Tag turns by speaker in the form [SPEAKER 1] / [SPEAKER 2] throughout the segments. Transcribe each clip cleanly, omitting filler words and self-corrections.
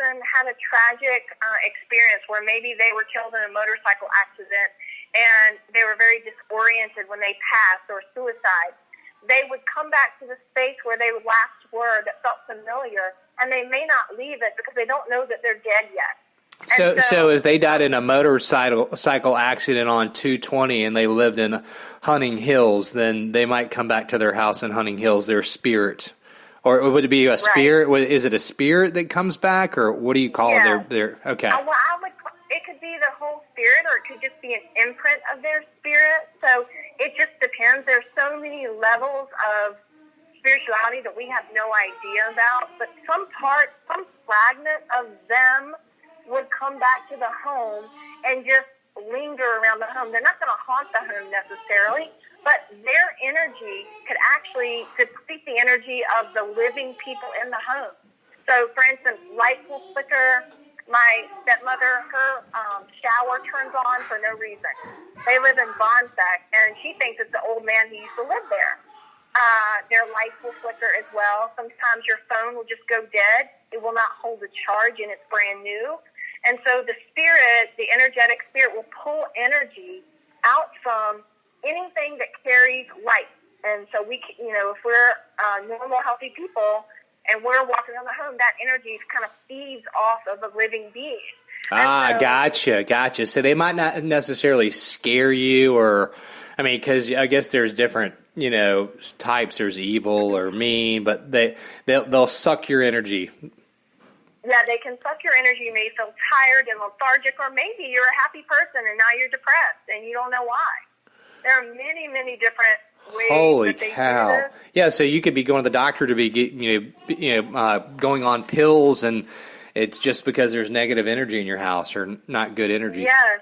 [SPEAKER 1] person had a tragic experience where maybe they were killed in a motorcycle accident and they were very disoriented when they passed, or suicide, they would come back to the space where they last were that felt familiar, and they may not leave it because they don't know that they're dead yet.
[SPEAKER 2] So if they died in a motorcycle accident on 220 and they lived in Hunting Hills, then they might come back to their house in Hunting Hills, their spirit. Or would it be a spirit? Right. Is it a spirit that comes back, or what do you call it? Their okay.
[SPEAKER 1] Well, it could be the whole spirit, or it could just be an imprint of their spirit. So it just depends. There's so many levels of spirituality that we have no idea about. But some fragment of them would come back to the home and just linger around the home. They're not going to haunt the home necessarily, but their energy could actually deplete the energy of the living people in the home. So, for instance, lights will flicker. My stepmother, her shower turns on for no reason. They live in Bonsack, and she thinks it's the old man who used to live there. Their lights will flicker as well. Sometimes your phone will just go dead. It will not hold a charge, and it's brand new. And so the spirit, the energetic spirit, will pull energy out from anything that carries light. And so we, if we're normal, healthy people and we're walking around the home, that energy kind of feeds off of a living being.
[SPEAKER 2] Gotcha. So they might not necessarily scare you, or, I mean, because I guess there's different, types. There's evil or mean, but they'll suck your energy.
[SPEAKER 1] Yeah, they can suck your energy. You may feel tired and lethargic, or maybe you're a happy person and now you're depressed and you don't know why. There are many, many different ways.
[SPEAKER 2] Holy
[SPEAKER 1] that they
[SPEAKER 2] cow!
[SPEAKER 1] do this.
[SPEAKER 2] Yeah, so you could be going to the doctor to be, going on pills, and it's just because there's negative energy in your house or not good energy.
[SPEAKER 1] Yes,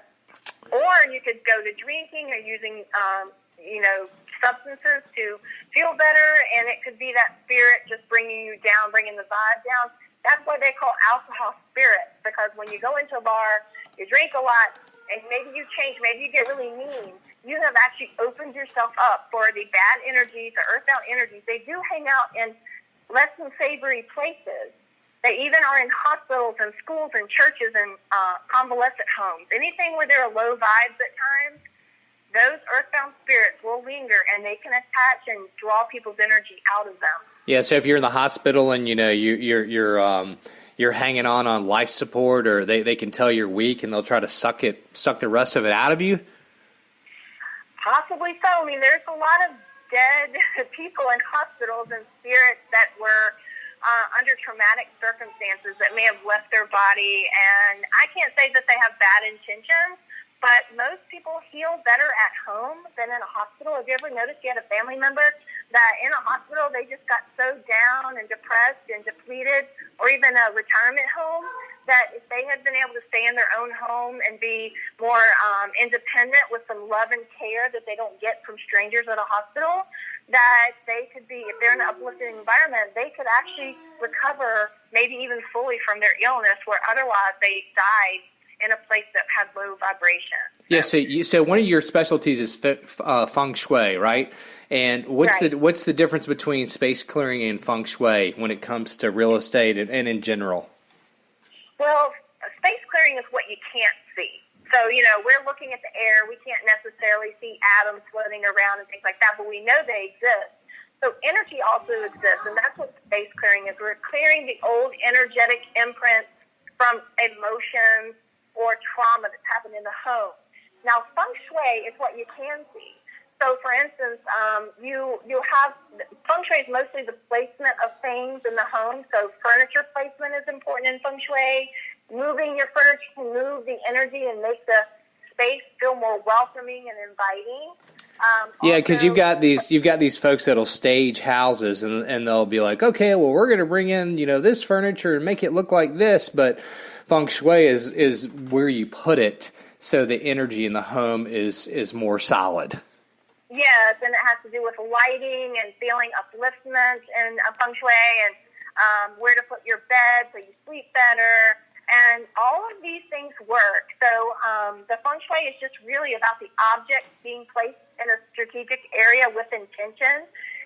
[SPEAKER 1] or you could go to drinking or using, substances to feel better, and it could be that spirit just bringing you down, bringing the vibe down. That's what they call alcohol spirits, because when you go into a bar, you drink a lot, and maybe you change, maybe you get really mean, you have actually opened yourself up for the bad energies, the earthbound energies. They do hang out in less than savory places. They even are in hospitals and schools and churches and convalescent homes. Anything where there are low vibes at times, those earthbound spirits will linger, and they can attach and draw people's energy out of them.
[SPEAKER 2] Yeah, so if you're in the hospital and you're hanging on life support, or they can tell you're weak and they'll try to suck the rest of it out of you?
[SPEAKER 1] Possibly so. I mean, there's a lot of dead people in hospitals and spirits that were under traumatic circumstances that may have left their body, and I can't say that they have bad intentions, but most people heal better at home than in a hospital. Have you ever noticed you had a family member that in a hospital they just got so down and depressed and depleted, or even a retirement home, that if they had been able to stay in their own home and be more independent with some love and care that they don't get from strangers at a hospital, that they could be, if they're in an uplifting environment, they could actually recover maybe even fully from their illness, where otherwise they died in a place that had low vibration.
[SPEAKER 2] Yeah, so one of your specialties is Feng Shui, right? And what's the difference between space clearing and Feng Shui when it comes to real estate and in general?
[SPEAKER 1] Well, space clearing is what you can't see. So, we're looking at the air. We can't necessarily see atoms floating around and things like that, but we know they exist. So energy also exists, and that's what space clearing is. We're clearing the old energetic imprints from emotions or trauma that's happened in the home. Now, Feng Shui is what you can see. So, for instance, you have Feng Shui is mostly the placement of things in the home. So, furniture placement is important in Feng Shui. Moving your furniture can move the energy and make the space feel more welcoming and inviting.
[SPEAKER 2] Yeah, because you've got these folks that'll stage houses and they'll be like, okay, well, we're going to bring in this furniture and make it look like this, but Feng Shui is where you put it, so the energy in the home is more solid.
[SPEAKER 1] Yes, and it has to do with lighting and feeling upliftment and Feng Shui, and where to put your bed so you sleep better, and all of these things work. So the Feng Shui is just really about the object being placed in a strategic area with intention,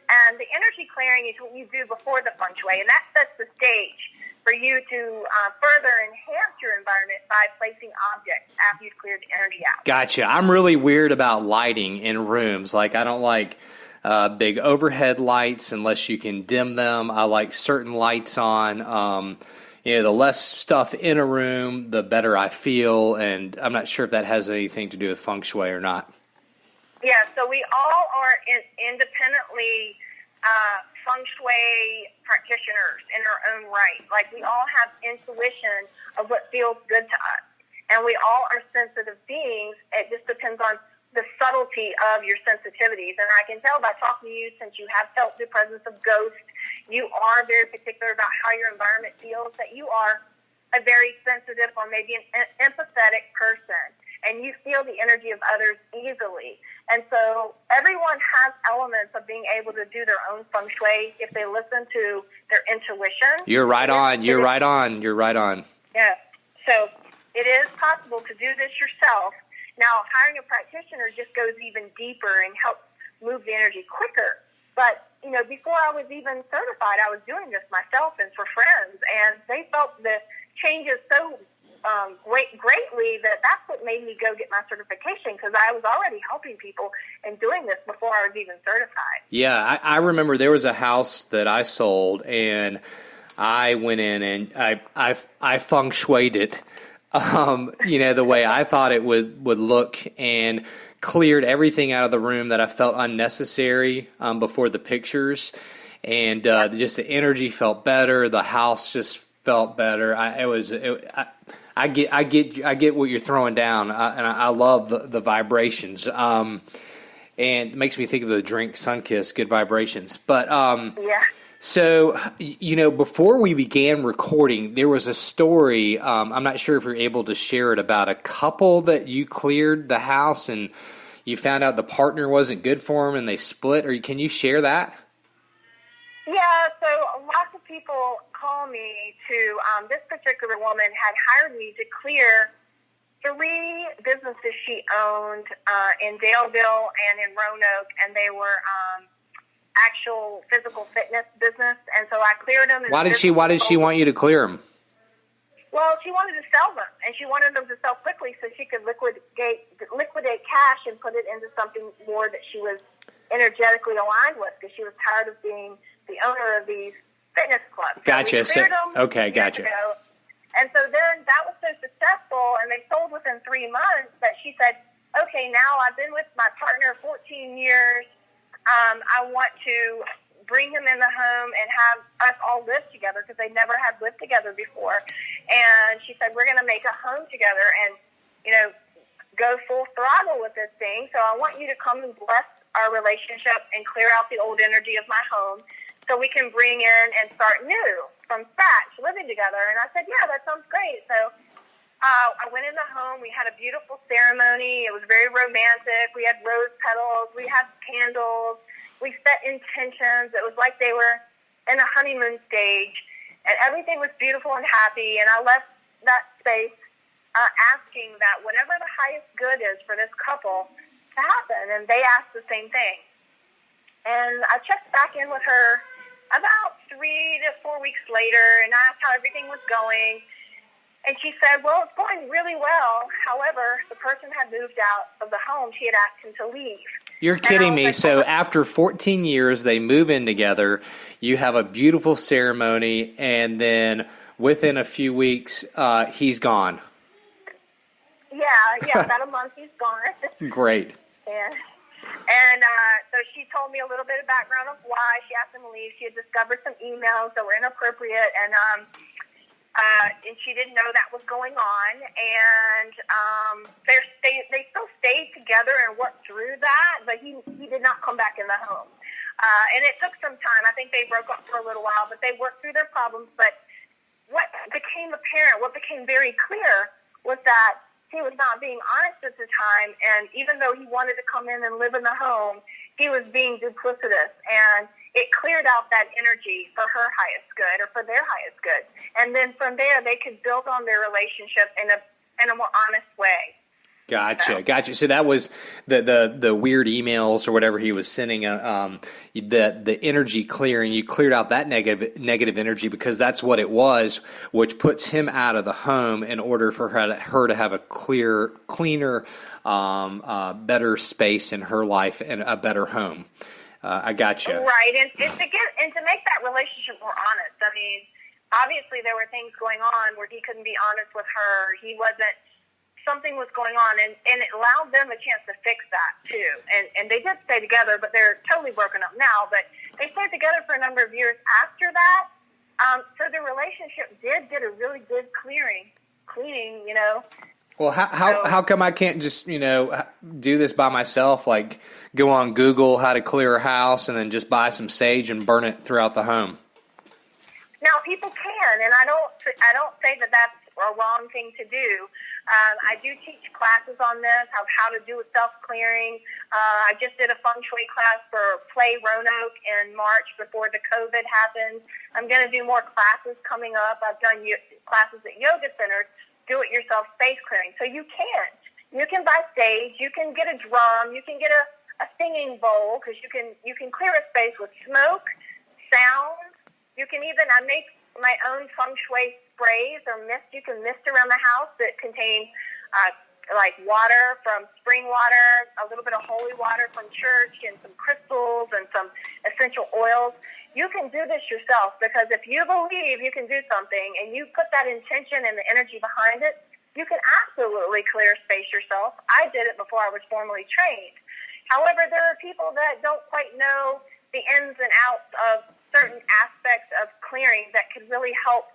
[SPEAKER 1] and the energy clearing is what you do before the Feng Shui, and that sets the stage for you to further enhance your environment by placing objects after you've cleared the energy out.
[SPEAKER 2] Gotcha. I'm really weird about lighting in rooms. Like, I don't like big overhead lights unless you can dim them. I like certain lights on. The less stuff in a room, the better I feel, and I'm not sure if that has anything to do with Feng Shui or not.
[SPEAKER 1] Yeah, so we all are independently Feng Shui practitioners in our own right. Like, we all have intuition of what feels good to us, and we all are sensitive beings. It just depends on the subtlety of your sensitivities, and I can tell by talking to you, since you have felt the presence of ghosts, you are very particular about how your environment feels, that you are a very sensitive or maybe an empathetic person, and you feel the energy of others easily. And so everyone has elements of being able to do their own Feng Shui if they listen to their intuition.
[SPEAKER 2] You're right on. You're right on. You're right on.
[SPEAKER 1] Yeah. So it is possible to do this yourself. Now, hiring a practitioner just goes even deeper and helps move the energy quicker. But, before I was even certified, I was doing this myself and for friends, and they felt the changes so greatly that's what made me go get my certification, because I was already helping people and doing this before I was even certified.
[SPEAKER 2] Yeah, I remember there was a house that I sold, and I went in and I Feng Shui'd it, the way I thought it would look, and cleared everything out of the room that I felt unnecessary before the pictures, and just the energy felt better. The house just felt better. I get what you're throwing down, and I love the vibrations. And it makes me think of the drink Sunkist, good vibrations. But
[SPEAKER 1] yeah.
[SPEAKER 2] So, before we began recording, there was a story, I'm not sure if you're able to share it, about a couple that you cleared the house and you found out the partner wasn't good for them and they split. Or can you share that?
[SPEAKER 1] Yeah, so lots of people call me to, this particular woman had hired me to clear 3 businesses she owned in Daleville and in Roanoke, and they were actual physical fitness business, and so I cleared them.
[SPEAKER 2] Why did she want you to clear them?
[SPEAKER 1] Well, she wanted to sell them, and she wanted them to sell quickly so she could liquidate cash and put it into something more that she was energetically aligned with, because she was tired of being the owner of these fitness clubs.
[SPEAKER 2] Gotcha.
[SPEAKER 1] So
[SPEAKER 2] okay, gotcha.
[SPEAKER 1] Ago, and so then that was so successful, and they sold within 3 months, that she said, okay, now I've been with my partner 14 years. I want to bring him in the home and have us all live together, because they never had lived together before. And she said, we're going to make a home together and, go full throttle with this thing. So I want you to come and bless our relationship and clear out the old energy of my home so we can bring in and start new from scratch, living together. And I said, yeah, that sounds great. So I went in the home. We had a beautiful ceremony. It was very romantic. We had rose petals. We had candles. We set intentions. It was like they were in a honeymoon stage, and everything was beautiful and happy. And I left that space asking that whatever the highest good is for this couple to happen, and they asked the same thing. And I checked back in with her about 3 to 4 weeks later and asked how everything was going. And she said, well, it's going really well. However, the person had moved out of the home. She had asked him to leave.
[SPEAKER 2] You're kidding me. So after 14 years, they move in together. You have a beautiful ceremony, and then within a few weeks, he's gone.
[SPEAKER 1] Yeah, about a month he's gone.
[SPEAKER 2] Great.
[SPEAKER 1] And so she told me a little bit of background of why she asked him to leave. She had discovered some emails that were inappropriate, and she didn't know that was going on. And they still stayed together and worked through that, but he did not come back in the home. And it took some time. I think they broke up for a little while, but they worked through their problems. But what became apparent, what became very clear, was that he was not being honest at the time, and even though he wanted to come in and live in the home, he was being duplicitous, and it cleared out that energy for her highest good or for their highest good. And then from there, they could build on their relationship in a more honest way.
[SPEAKER 2] Gotcha. So that was the weird emails or whatever he was sending. The energy clearing. You cleared out that negative energy because that's what it was, which puts him out of the home in order for her to have a cleaner, better space in her life and a better home. I gotcha.
[SPEAKER 1] Right, and to make that relationship more honest. I mean, obviously there were things going on where he couldn't be honest with her. He wasn't. Something was going on, and it allowed them a chance to fix that too. And they did stay together, but they're totally broken up now. But they stayed together for a number of years after that. So the relationship did get a really good cleaning.
[SPEAKER 2] Well, how come I can't just do this by myself? Like go on Google how to clear a house, and then just buy some sage and burn it throughout the home.
[SPEAKER 1] Now people can, and I don't say that that's a wrong thing to do. I do teach classes on this, of how to do self-clearing. I just did a Feng Shui class for Play Roanoke in March before the COVID happened. I'm going to do more classes coming up. I've done classes at yoga centers, do-it-yourself space clearing. So you can buy sage, you can get a drum, you can get a singing bowl, because you can clear a space with smoke, sound. You can even, I make my own Feng Shui sprays or mist. You can mist around the house that contain like water from spring water, a little bit of holy water from church, and some crystals and some essential oils. You can do this yourself, because if you believe you can do something and you put that intention and the energy behind it, you can absolutely clear space yourself. I did it before I was formally trained. However, there are people that don't quite know the ins and outs of certain aspects of clearing that could really help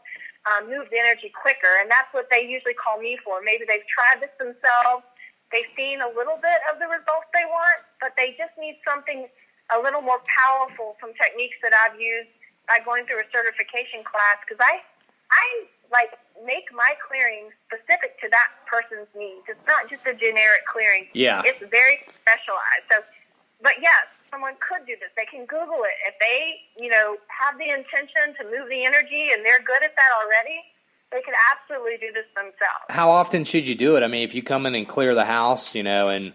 [SPEAKER 1] move the energy quicker, and that's what they usually call me for. Maybe they've tried this themselves, they've seen a little bit of the results they want, but they just need something a little more powerful, some techniques that I've used by going through a certification class, because I make my clearing specific to that person's needs. It's not just a generic clearing.
[SPEAKER 2] Yeah.
[SPEAKER 1] It's very specialized. So, but yes, someone could do this. They can Google it. If they, have the intention to move the energy and they're good at that already, they can absolutely do this themselves.
[SPEAKER 2] How often should you do it? I mean, if you come in and clear the house, and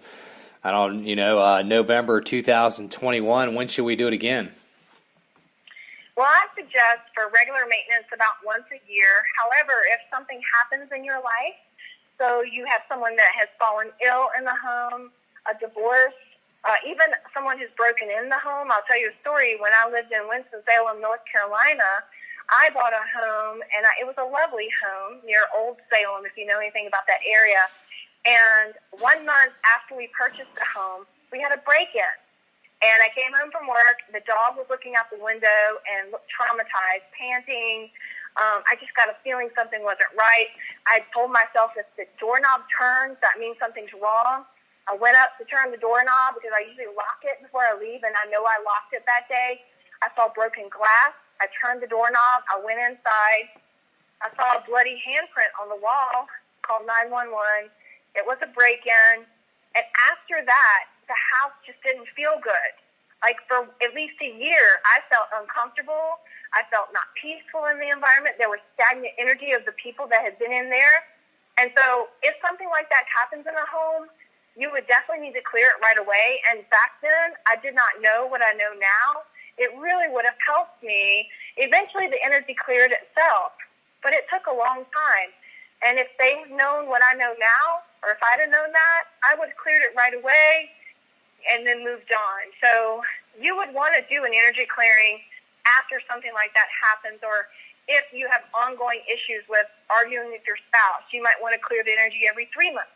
[SPEAKER 2] November 2021, when should we do it again?
[SPEAKER 1] Well, I suggest for regular maintenance about once a year. However, if something happens in your life, so you have someone that has fallen ill in the home, a divorce, even someone who's broken in the home. I'll tell you a story. When I lived in Winston-Salem, North Carolina, I bought a home, and it was a lovely home near Old Salem, if you know anything about that area. And 1 month after we purchased the home, we had a break-in. And I came home from work. The dog was looking out the window and looked traumatized, panting. I just got a feeling something wasn't right. I told myself, if the doorknob turns, that means something's wrong. I went up to turn the doorknob because I usually lock it before I leave, and I know I locked it that day. I saw broken glass. I turned the doorknob. I went inside. I saw a bloody handprint on the wall, called 911. It was a break-in. And after that, the house just didn't feel good. Like for at least a year, I felt uncomfortable. I felt not peaceful in the environment. There was stagnant energy of the people that had been in there. And so if something like that happens in a home, you would definitely need to clear it right away. And back then, I did not know what I know now. It really would have helped me. Eventually, the energy cleared itself, but it took a long time. And if they'd known what I know now, or if I'd have known that, I would have cleared it right away and then moved on. So you would want to do an energy clearing after something like that happens, or if you have ongoing issues with arguing with your spouse, you might want to clear the energy every 3 months.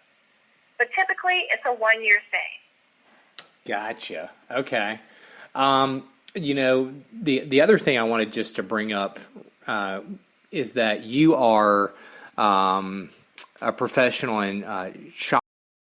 [SPEAKER 1] But typically, it's a 1 year thing.
[SPEAKER 2] Gotcha. Okay. The other thing I wanted just to bring up is that you are a professional in